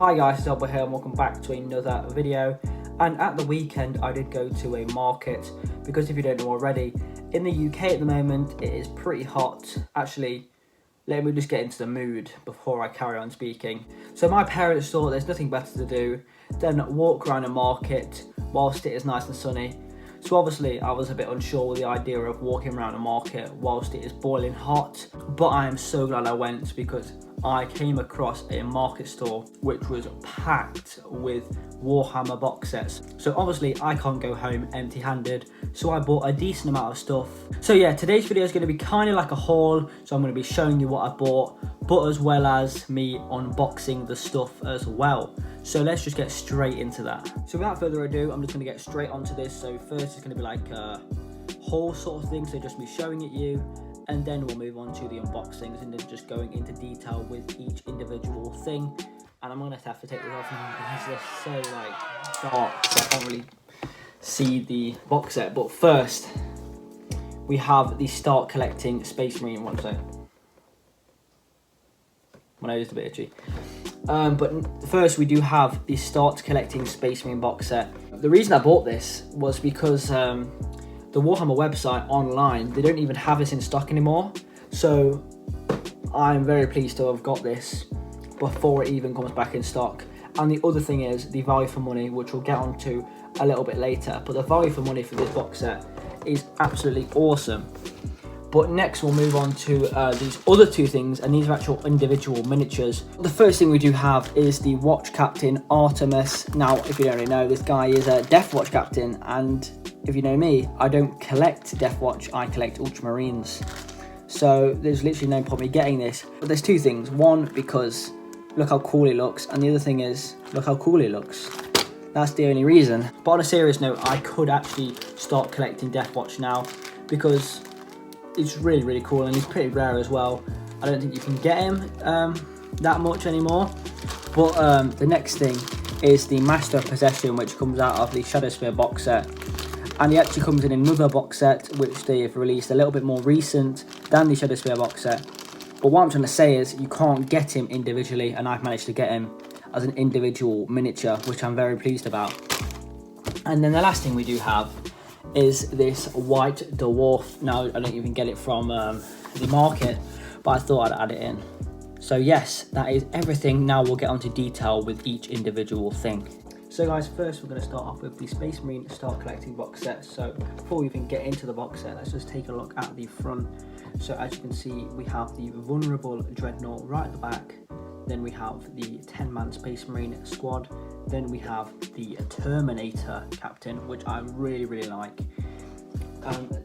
Hi guys, it's Albert here and welcome back to another video. And at the weekend I did go to a market because if you don't know already, in the UK at the moment it is pretty hot. Actually, let me just get into the mood before I carry on speaking. So my parents thought there's nothing better to do than walk around a market whilst it is nice and sunny. So obviously I was a bit unsure with the idea of walking around a market whilst it is boiling hot, but I am so glad I went because I came across a market store which was packed with Warhammer box sets. So obviously I can't go home empty-handed, so I bought a decent amount of stuff. So yeah, today's video is going to be kind of like a haul, so I'm going to be showing you what I bought, but as well as me unboxing the stuff as well. So let's just get straight into that. So without further ado, I'm just going to get straight onto this. So first it's going to be like a haul sort of thing, so just me showing it you, and then we'll move on to the unboxings and then just going into detail with each individual thing. And I'm going to have to take this off now because they're so like dark, so I can't really see the box set. But first, we have the Start Collecting Space Marine one. So my nose is a bit itchy. But first we do have the Start Collecting Space Marine box set. The reason I bought this was because the Warhammer website online, they don't even have this in stock anymore. So I'm very pleased to have got this before it even comes back in stock. And the other thing is the value for money, which we'll get onto a little bit later. But the value for money for this box set is absolutely awesome. But next we'll move on to these other two things, and these are actual individual miniatures. The first thing we do have is the Watch Captain Artemis. Now, if you don't really know, this guy is a Death Watch Captain, and if you know me, I don't collect Death Watch, I collect Ultramarines. So there's literally no point me getting this. But there's two things. One, because look how cool he looks, and the other thing is, look how cool he looks. That's the only reason. But on a serious note, I could actually start collecting Death Watch now because it's really, really cool, and he's pretty rare as well. I don't think you can get him that much anymore. But the next thing is the Master of Possession, which comes out of the Shadowspear box set. And he actually comes in another box set, which they have released a little bit more recent than the Shadowspear box set. But what I'm trying to say is you can't get him individually, and I've managed to get him as an individual miniature, which I'm very pleased about. And then the last thing we do have is this White Dwarf. Now, I don't even get it from the market, but I thought I'd add it in. So yes, that is everything. Now we'll get onto detail with each individual thing. So guys, first we're going to start off with the Space Marine Start Collecting box set. So before we even get into the box set, let's just take a look at the front. So as you can see, we have the Vulnerable Dreadnought right at the back. Then we have the 10-man Space Marine squad. Then we have the Terminator Captain, which I really, really like.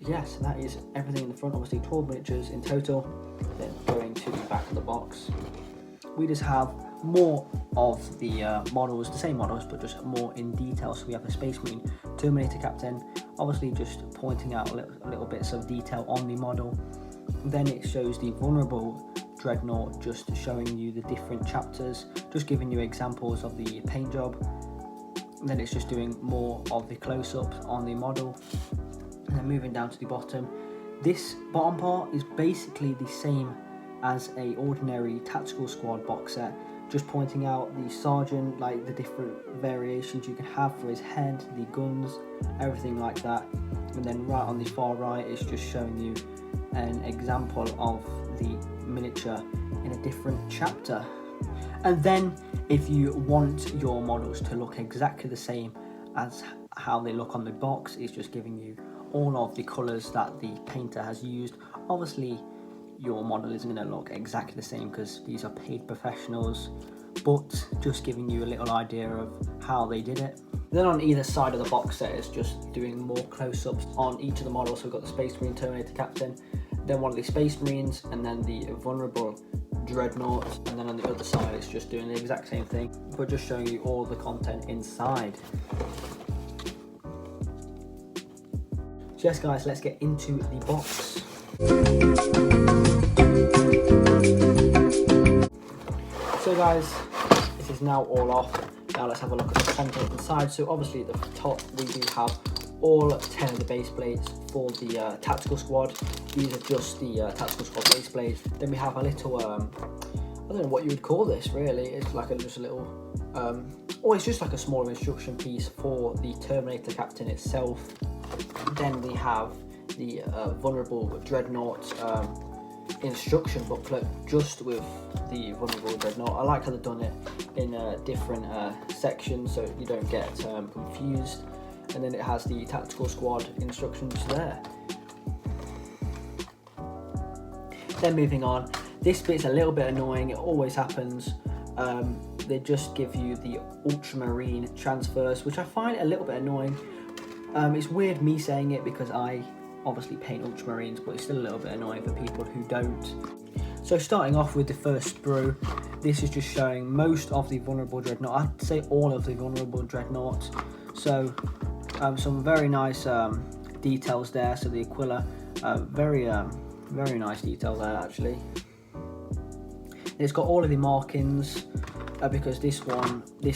Yes, that is everything in the front. Obviously 12 miniatures in total. Then going to the back of the box, we just have more of the models, the same models, but just more in detail. So we have the Space Marine Terminator Captain, obviously just pointing out little bits of detail on the model. Then it shows the Vulnerable Dreadnought, just showing you the different chapters, just giving you examples of the paint job. And then it's just doing more of the close-ups on the model. And then moving down to the bottom, this bottom part is basically the same as a ordinary tactical squad box set, just pointing out the sergeant, like the different variations you can have for his head, the guns, everything like that. And then right on the far right is just showing you an example of the miniature in a different chapter. And then if you want your models to look exactly the same as how they look on the box, it's just giving you all of the colours that the painter has used. Obviously your model isn't going to look exactly the same because these are paid professionals, but just giving you a little idea of how they did it. Then on either side of the box set is just doing more close-ups on each of the models. So we've got the Space Marine Terminator Captain, then one of the Space Marines, and then the Vulnerable Dreadnought. And then on the other side it's just doing the exact same thing, but just showing you all the content inside. So yes guys, let's get into the box. So guys, this is now all off. Now let's have a look at the content inside. So obviously at the top we do have all 10 of the base blades for the tactical squad. These are just the tactical squad base blades. Then we have a little don't know what you would call this really. It's like just a little, or it's just like a smaller instruction piece for the Terminator Captain itself. Then we have the Vulnerable Dreadnought instruction booklet just with the Vulnerable Dreadnought. I like how they've done it in different sections so you don't get confused. And then it has the Tactical Squad instructions there. Then moving on, this bit's a little bit annoying, it always happens. They just give you the Ultramarine transfers, which I find a little bit annoying. It's weird me saying it because I obviously paint Ultramarines, but it's still a little bit annoying for people who don't. So starting off with the first sprue, this is just showing most of the Vulnerable Dreadnought. I'd say all of the Vulnerable Dreadnought. So some very nice details there. So the Aquila, very nice detail there actually. It's got all of the markings because this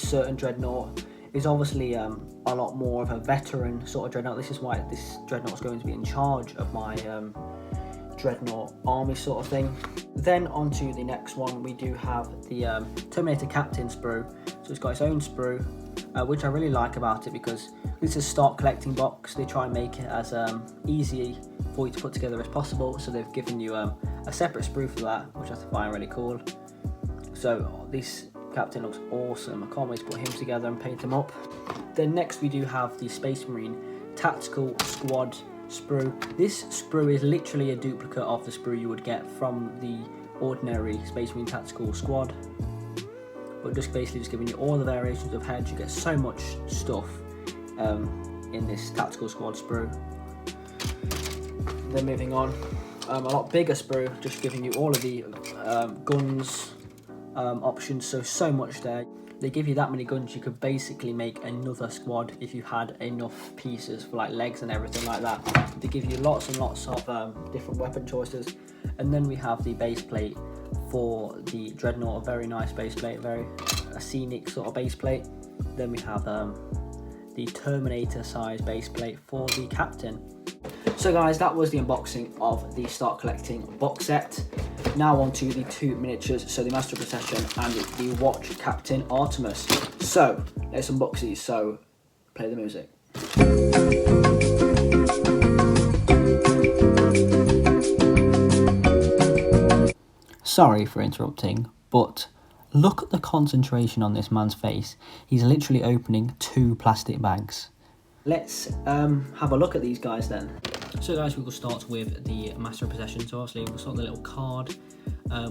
certain Dreadnought is obviously a lot more of a veteran sort of Dreadnought. This is why this Dreadnought is going to be in charge of my Dreadnought army sort of thing. Then on to the next one, we do have the Terminator Captain sprue. So it's got its own sprue, which I really like about it because this is a start collecting box. They try and make it as easy for you to put together as possible. So they've given you a separate sprue for that, which I find really cool. So this Captain looks awesome. I can't wait to put him together and paint him up. Then next we do have the Space Marine Tactical Squad sprue. This sprue is literally a duplicate of the sprue you would get from the ordinary Space Marine Tactical Squad, but just basically just giving you all the variations of heads. You get so much stuff in this Tactical Squad sprue. Then moving on, a lot bigger sprue, just giving you all of the guns options. So much there. They give you that many guns, you could basically make another squad if you had enough pieces for like legs and everything like that. They give you lots and lots of different weapon choices. And then we have the base plate for the Dreadnought, a very nice base plate, very scenic sort of base plate. Then we have the Terminator size base plate for the Captain. So guys, that was the unboxing of the Start Collecting box set. Now on to the two miniatures, so the Master Procession and the Watch Captain Artemis. So let's unbox these, so play the music. Sorry for interrupting, but look at the concentration on this man's face. He's literally opening 2 plastic bags. Let's have a look at these guys then. So guys, we will start with the Master of Possession. So obviously we'll start with the little card,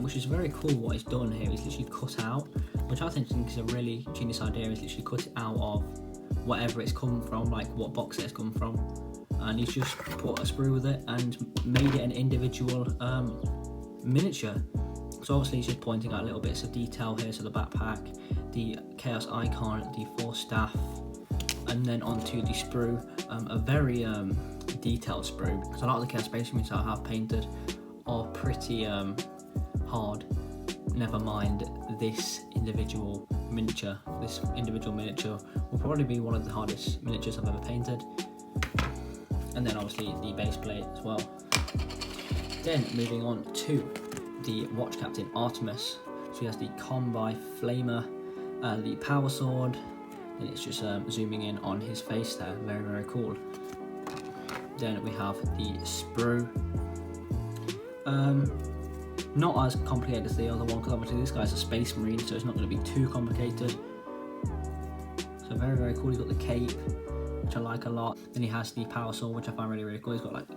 which is very cool what he's done here. He's literally cut out, which I think is a really genius idea. He's literally cut it out of whatever it's come from, like what box set it's come from. And he's just put a sprue with it and made it an individual miniature. So obviously he's just pointing out little bits of detail here. So the backpack, the Chaos Icon, the 4 staff, and then onto the sprue, a very detailed sprue. So a lot of the Chaos Space Marines that I have painted are pretty hard. Never mind this individual miniature. This individual miniature will probably be one of the hardest miniatures I've ever painted. And then obviously the base plate as well. Then moving on to the Watch Captain Artemis. So he has the Combi Flamer, the Power Sword, and it's just zooming in on his face there. Very, very cool. Then we have the sprue. Not as complicated as the other one, because obviously this guy's a Space Marine, so it's not going to be too complicated. So very, very cool. He's got the cape, which I like a lot. Then he has the Power Sword, which I find really, really cool. He's got like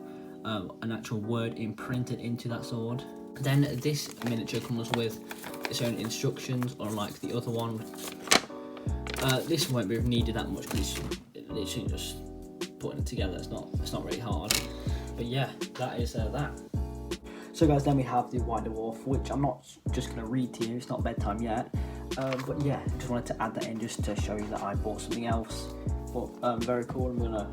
an actual word imprinted into that sword. Then this miniature comes with its own instructions, unlike the other one. This won't be needed that much because it's literally just putting it together. It's not really hard. But yeah, that is that. So guys, then we have the White Dwarf, which I'm not just going to read to you, it's not bedtime yet. But yeah, I just wanted to add that in just to show you that I bought something else. But very cool, I'm going to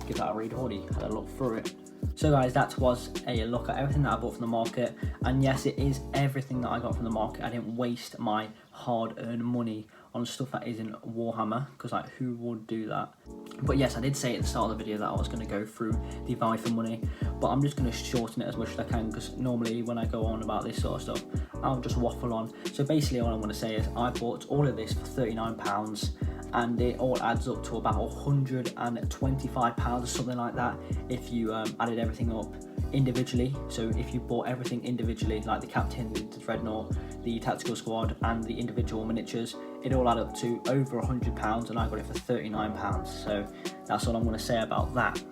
give that a read. Already had a look through it. So guys, that was a look at everything that I bought from the market. And yes, it is everything that I got from the market. I didn't waste my hard-earned money on stuff that isn't Warhammer, because like who would do that? But yes, I did say at the start of the video that I was going to go through the value for money, but I'm just going to shorten it as much as I can, because normally when I go on about this sort of stuff, I'll just waffle on. So basically all I want to say is I bought all of this for £39, and it all adds up to about £125 or something like that if you added everything up individually. So if you bought everything individually, like the captain, the dreadnought, the tactical squad and the individual miniatures, it all added up to over £100, and I got it for £39. So that's all I'm going to say about that.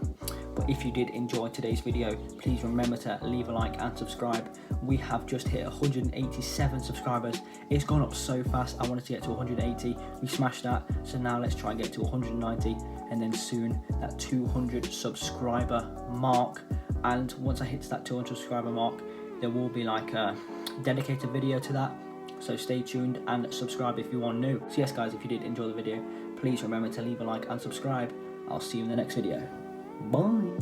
But if you did enjoy today's video, please remember to leave a like and subscribe. We have just hit 187 subscribers. It's gone up so fast. I wanted to get to 180. We smashed that. So now let's try and get to 190, and then soon that 200 subscriber mark. And once I hit that 200 subscriber mark, there will be like a dedicated video to that. So stay tuned and subscribe if you want new. So yes guys, if you did enjoy the video, please remember to leave a like and subscribe. I'll see you in the next video. Bye.